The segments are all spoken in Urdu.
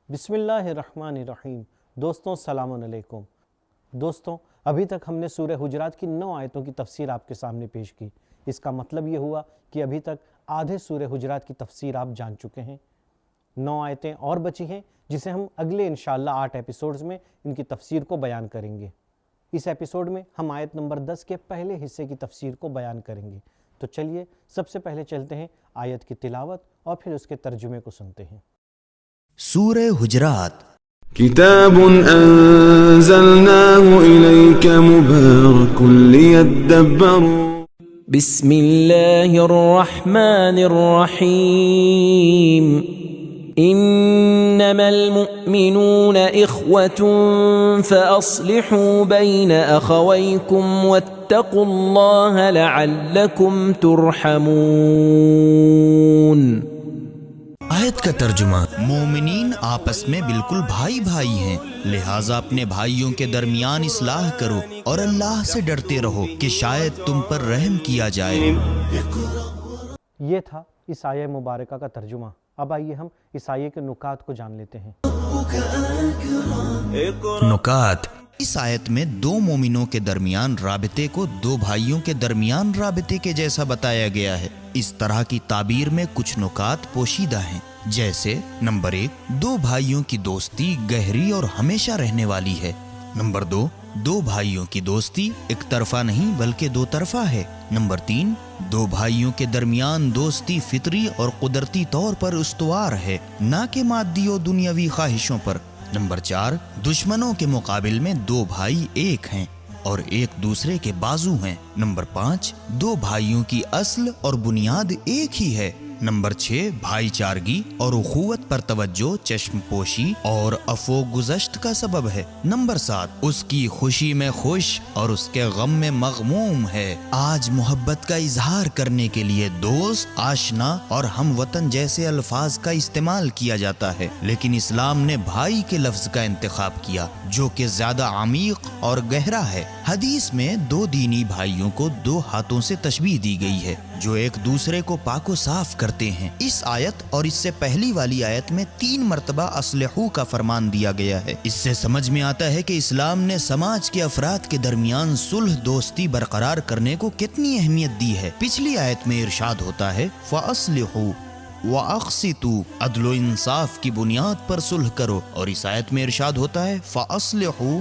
بسم اللہ الرحمن الرحیم۔ دوستوں السلام علیکم۔ دوستوں ابھی تک ہم نے سورہ حجرات کی 9 آیتوں کی تفسیر آپ کے سامنے پیش کی۔ اس کا مطلب یہ ہوا کہ ابھی تک آدھے سورہ حجرات کی تفسیر آپ جان چکے ہیں۔ 9 آیتیں اور بچی ہیں جسے ہم اگلے انشاءاللہ 8 ایپیسوڈز میں ان کی تفسیر کو بیان کریں گے۔ اس ایپیسوڈ میں ہم آیت نمبر 10 کے پہلے حصے کی تفسیر کو بیان کریں گے۔ تو چلیے سب سے پہلے چلتے ہیں آیت کی تلاوت اور پھر اس کے ترجمے کو سنتے ہیں۔ سورہ حجرات كتاب أنزلناه إليك مبارك ليدبروا بسم الله الرحمن الرحيم إنما المؤمنون إخوة فأصلحوا بين أخويكم واتقوا الله لعلكم ترحمون۔ آیت کا ترجمہ، مومنین آپس میں بالکل بھائی بھائی ہیں، لہٰذا اپنے بھائیوں کے درمیان اصلاح کرو اور اللہ سے ڈرتے رہو کہ شاید تم پر رحم کیا جائے۔ یہ تھا اس آیہ مبارکہ کا ترجمہ۔ اب آئیے ہم اس آیہ کے نکات کو جان لیتے ہیں۔ نکات: اس آیت میں دو مومنوں کے درمیان رابطے کو دو بھائیوں کے درمیان رابطے کے جیسا بتایا گیا ہے۔ اس طرح کی تعبیر میں کچھ نکات پوشیدہ ہیں، جیسے نمبر 1، دو بھائیوں کی دوستی گہری اور ہمیشہ رہنے والی ہے۔ نمبر 2، دو بھائیوں کی دوستی ایک طرفہ نہیں بلکہ دو طرفہ ہے۔ نمبر 3، دو بھائیوں کے درمیان دوستی فطری اور قدرتی طور پر استوار ہے، نہ کہ مادی و دنیاوی خواہشوں پر۔ نمبر 4، دشمنوں کے مقابل میں دو بھائی ایک ہیں اور ایک دوسرے کے بازو ہیں۔ نمبر 5، دو بھائیوں کی اصل اور بنیاد ایک ہی ہے۔ نمبر 6، بھائی چارگی اور اخوت پر توجہ چشم پوشی اور عفو گزشت کا سبب ہے۔ نمبر 7، اس کی خوشی میں خوش اور اس کے غم میں مغموم ہے۔ آج محبت کا اظہار کرنے کے لیے دوست، آشنا اور ہم وطن جیسے الفاظ کا استعمال کیا جاتا ہے، لیکن اسلام نے بھائی کے لفظ کا انتخاب کیا جو کہ زیادہ عمیق اور گہرا ہے۔ حدیث میں دو دینی بھائیوں کو دو ہاتھوں سے تشبیہ دی گئی ہے جو ایک دوسرے کو پاک و صاف کرتے ہیں۔ اس آیت اور اس سے پہلی والی آیت میں 3 مرتبہ اصلحو کا فرمان دیا گیا ہے۔ اس سے سمجھ میں آتا ہے کہ اسلام نے سماج کے افراد کے درمیان صلح دوستی برقرار کرنے کو کتنی اہمیت دی ہے۔ پچھلی آیت میں ارشاد ہوتا ہے فَأَصْلِحُوا وَأَقْسِطُوا، عدل و انصاف کی بنیاد پر صلح کرو، اور اس آیت میں ارشاد ہوتا ہے فَأَصْلِحُوا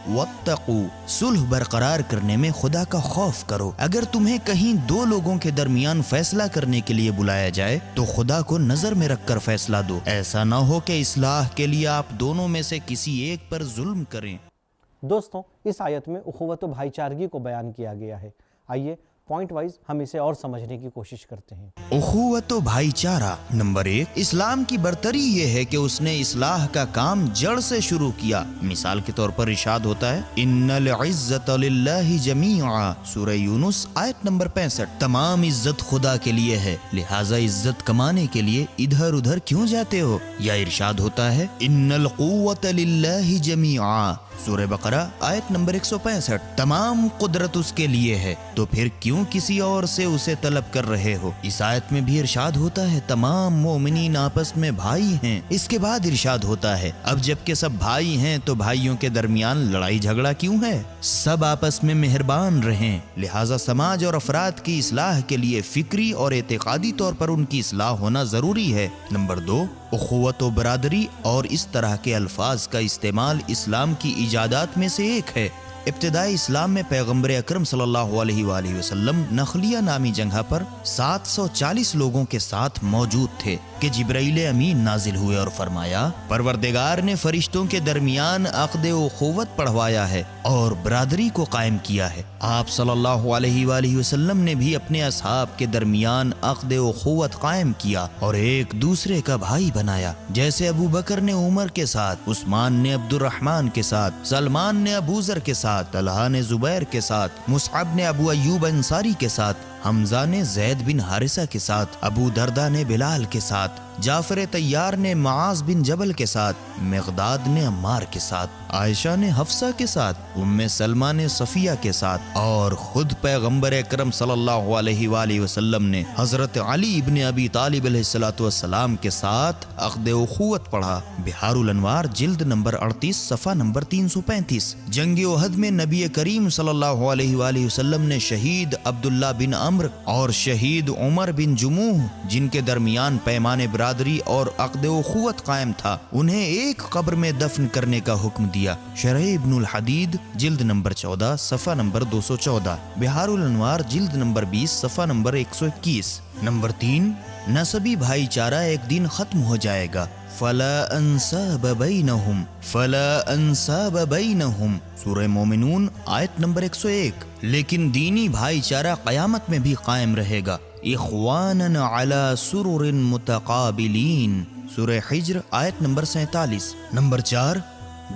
وَاتَّقُوا، صلح برقرار کرنے میں خدا کا خوف کرو۔ اگر تمہیں کہیں دو لوگوں کے درمیان فیصلہ کرنے کے لیے بلایا جائے تو خدا کو نظر میں رکھ کر فیصلہ دو، ایسا نہ ہو کہ اصلاح کے لیے آپ دونوں میں سے کسی ایک پر ظلم کریں۔ دوستوں اس آیت میں اخوت و بھائی چارگی کو بیان کیا گیا ہے۔ آئیے پوائنٹ وائز ہم اسے اور سمجھنے کی کوشش کرتے ہیں۔ اخوت و بھائی چارہ۔ نمبر 1، اسلام کی برتری یہ ہے کہ اس نے اصلاح کا کام جڑ سے شروع کیا۔ مثال کے طور پر ارشاد ہوتا ہے ان العزت للہ جمیعا، سورہ یونس آیت نمبر 65، تمام عزت خدا کے لیے ہے، لہٰذا عزت کمانے کے لیے ادھر ادھر کیوں جاتے ہو۔ یا ارشاد ہوتا ہے ان القوت للہ جمیعا، سورہ بقرہ آیت نمبر 165، تمام قدرت اس کے لیے ہے، تو پھر کیوں کسی اور سے اسے طلب کر رہے ہو۔ اس آیت میں بھی ارشاد ہوتا ہے تمام مومنین آپس میں بھائی ہیں۔ اس کے بعد ارشاد ہوتا ہے اب جب کہ سب بھائی ہیں تو بھائیوں کے درمیان لڑائی جھگڑا کیوں ہے، سب آپس میں مہربان رہیں۔ لہٰذا سماج اور افراد کی اصلاح کے لیے فکری اور اعتقادی طور پر ان کی اصلاح ہونا ضروری ہے۔ نمبر 2، اخوت و برادری اور اس طرح کے الفاظ کا استعمال اسلام کی ایجادات میں سے ایک ہے۔ ابتدائی اسلام میں پیغمبر اکرم صلی اللہ علیہ وآلہ وسلم نخلیہ نامی جگہ پر 740 لوگوں کے ساتھ موجود تھے کہ جبرائیل امین نازل ہوئے اور فرمایا پروردگار نے فرشتوں کے درمیان عقد اخوت پڑھوایا ہے اور برادری کو قائم کیا ہے۔ آپ صلی اللہ علیہ وآلہ وسلم نے بھی اپنے اصحاب کے درمیان عقد اخوت قائم کیا اور ایک دوسرے کا بھائی بنایا، جیسے ابو بکر نے عمر کے ساتھ، عثمان نے عبد الرحمن کے ساتھ، سلمان نے ابو ذر کے ساتھ، طلحہ نے زبیر کے ساتھ، مصعب نے ابو ایوب انصاری کے ساتھ، حمزہ نے زید بن حارثہ کے ساتھ، ابو دردہ نے بلال کے ساتھ، جعفر طیار نے معاذ بن جبل کے ساتھ، مقداد نے عمار کے ساتھ، عائشہ نے حفصہ کے ساتھ، ام سلمہ نے صفیہ کے ساتھ، اور خود پیغمبر اکرم صلی اللہ علیہ وآلہ وسلم نے حضرت علی ابن ابی طالب علیہ السلام کے ساتھ عقد اخوت پڑھا۔ بحار الانوار جلد نمبر 38 صفحہ نمبر 335۔ جنگ احد میں نبی کریم صلی اللہ علیہ وآلہ وسلم نے شہید عبداللہ بن عمرو اور شہید عمر بن جموح، جن کے درمیان پیمان برادری اور عقد اخوت قائم تھا، انہیں ایک قبر میں دفن کرنے کا حکم دیا۔ شرح ابن الحدید جلد نمبر 14 صفحہ نمبر 214۔ بحار الانوار جلد نمبر 20 صفحہ نمبر 121۔ نمبر 3، نسبی بھائی چارہ ایک دن ختم ہو جائے گا۔ فلا انساب بینہم، فلا انساب بینہم، سورہ مومنون آیت نمبر 101۔ لیکن دینی بھائی چارہ قیامت میں بھی قائم رہے گا۔ اخوانا علی سرر متقابلین، سورہ حجر آیت نمبر 47۔ نمبر 4،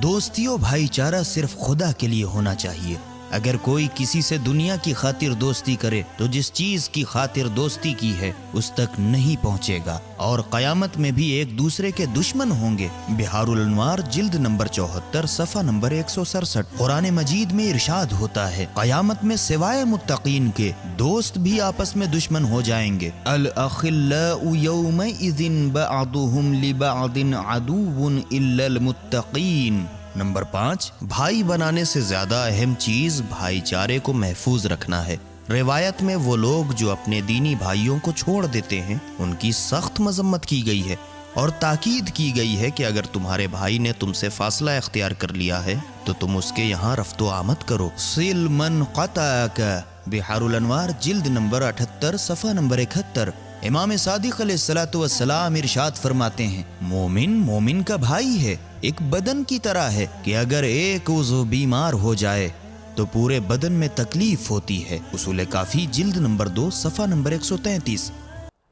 دوستی و بھائی چارہ صرف خدا کے لیے ہونا چاہیے۔ اگر کوئی کسی سے دنیا کی خاطر دوستی کرے تو جس چیز کی خاطر دوستی کی ہے اس تک نہیں پہنچے گا، اور قیامت میں بھی ایک دوسرے کے دشمن ہوں گے۔ بحار الانوار جلد نمبر 74 صفحہ نمبر 167۔ قرآن مجید میں ارشاد ہوتا ہے، قیامت میں سوائے متقین کے دوست بھی آپس میں دشمن ہو جائیں گے۔ الاخلاء یومئذ بعضهم لبعض عدو الا المتقین۔ نمبر 5، بھائی بنانے سے زیادہ اہم چیز بھائی چارے کو محفوظ رکھنا ہے۔ روایت میں وہ لوگ جو اپنے دینی بھائیوں کو چھوڑ دیتے ہیں ان کی سخت مذمت کی گئی ہے، اور تاکید کی گئی ہے کہ اگر تمہارے بھائی نے تم سے فاصلہ اختیار کر لیا ہے تو تم اس کے یہاں رفت و آمد کرو۔ صل من قطعک، بحار الانوار جلد نمبر 78 صفحہ نمبر 71۔ امام صادق علیہ السلام ارشاد فرماتے ہیں، مومن کا بھائی ہے، ایک بدن کی طرح ہے کہ اگر ایک عضو بیمار ہو جائے تو پورے بدن میں تکلیف ہوتی ہے۔ اصول کافی جلد نمبر 2 صفحہ نمبر 133۔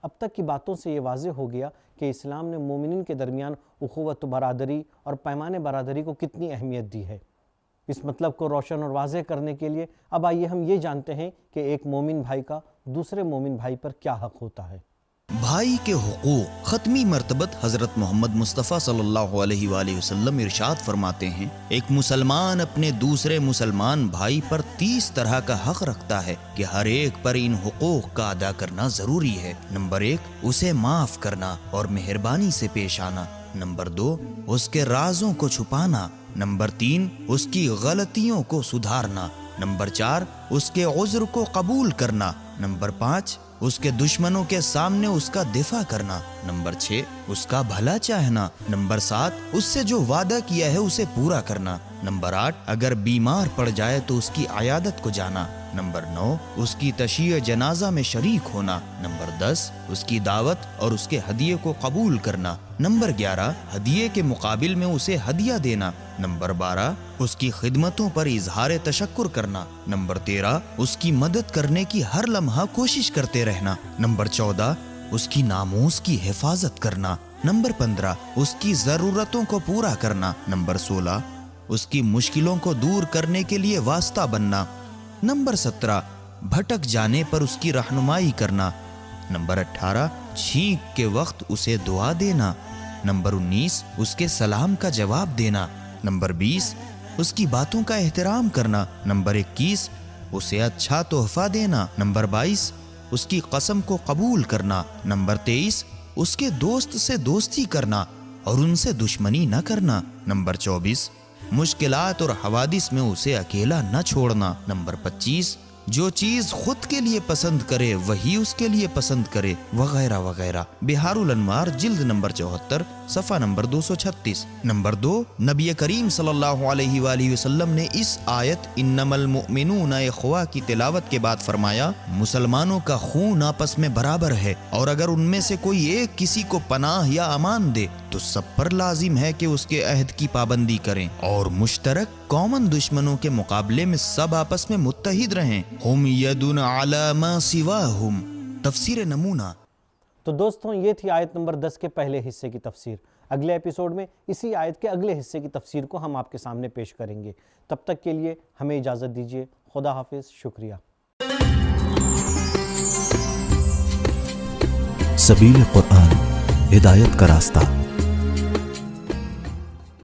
اب تک کی باتوں سے یہ واضح ہو گیا کہ اسلام نے مومنین کے درمیان اخوت برادری اور پیمان برادری کو کتنی اہمیت دی ہے۔ اس مطلب کو روشن اور واضح کرنے کے لیے اب آئیے ہم یہ جانتے ہیں کہ ایک مومن بھائی کا دوسرے مومن بھائی پر کیا حق ہوتا ہے۔ بھائی کے حقوق ختمی مرتبت حضرت محمد مصطفیٰ صلی اللہ علیہ وآلہ وسلم ارشاد فرماتے ہیں، ایک مسلمان اپنے دوسرے مسلمان بھائی پر 30 طرح کا حق رکھتا ہے کہ ہر ایک پر ان حقوق کا ادا کرنا ضروری ہے۔ نمبر 1، اسے معاف کرنا اور مہربانی سے پیش آنا۔ نمبر 2، اس کے رازوں کو چھپانا۔ نمبر 3، اس کی غلطیوں کو سدھارنا۔ نمبر 4، اس کے عذر کو قبول کرنا۔ نمبر 5، اس کے دشمنوں کے سامنے اس کا دفاع کرنا۔ نمبر 6، اس کا بھلا چاہنا۔ نمبر 7، اس سے جو وعدہ کیا ہے اسے پورا کرنا۔ نمبر 8، اگر بیمار پڑ جائے تو اس کی عیادت کو جانا۔ نمبر 9، اس کی تشییع جنازہ میں شریک ہونا۔ نمبر 10، اس کی دعوت اور اس کے ہدیے کو قبول کرنا۔ نمبر 11، ہدیے کے مقابل میں اسے ہدیہ دینا۔ نمبر 12، اس کی خدمتوں پر اظہار تشکر کرنا۔ نمبر 13، اس کی مدد کرنے کی ہر لمحہ کوشش کرتے رہنا۔ نمبر 14، اس کی ناموس کی حفاظت کرنا۔ نمبر 15، اس کی ضرورتوں کو پورا کرنا۔ نمبر 16، اس کی مشکلوں کو دور کرنے کے لیے واسطہ بننا۔ نمبر 17، بھٹک جانے پر اس کی رہنمائی کرنا۔ نمبر 18، چھینک کے وقت اسے دعا دینا۔ نمبر 19، اس کے سلام کا جواب دینا۔ نمبر 20، اس کی باتوں کا احترام کرنا۔ نمبر 21، اسے اچھا تحفہ دینا۔ نمبر 22، اس کی قسم کو قبول کرنا۔ نمبر 23، اس کے دوست سے دوستی کرنا اور ان سے دشمنی نہ کرنا۔ نمبر 24، مشکلات اور حوادث میں اسے اکیلا نہ چھوڑنا۔ نمبر 25، جو چیز خود کے لیے پسند کرے وہی اس کے لیے پسند کرے، وغیرہ وغیرہ۔ بحار الانوار جلد نمبر 74 صفحہ نمبر 236۔ نمبر 2، نبی کریم صلی اللہ علیہ وآلہ وسلم نے اس آیت انما المؤمنون اخوہ کی تلاوت کے بعد فرمایا، مسلمانوں کا خون آپس میں برابر ہے، اور اگر ان میں سے کوئی ایک کسی کو پناہ یا امان دے تو سب پر لازم ہے کہ اس کے عہد کی پابندی کریں، اور مشترک کامن دشمنوں کے مقابلے میں سب آپس میں متحد رہیں۔ ہم یدن علی ما سواہم، تفسیر نمونہ۔ تو دوستوں، یہ تھی آیت نمبر 10 کے پہلے حصے کی تفسیر۔ اگلے ایپیسوڈ میں اسی آیت کے اگلے حصے کی تفسیر کو ہم آپ کے سامنے پیش کریں گے۔ تب تک کے لیے ہمیں اجازت دیجیے۔ خدا حافظ، شکریہ۔ سبیل قرآن ہدایت کا راستہ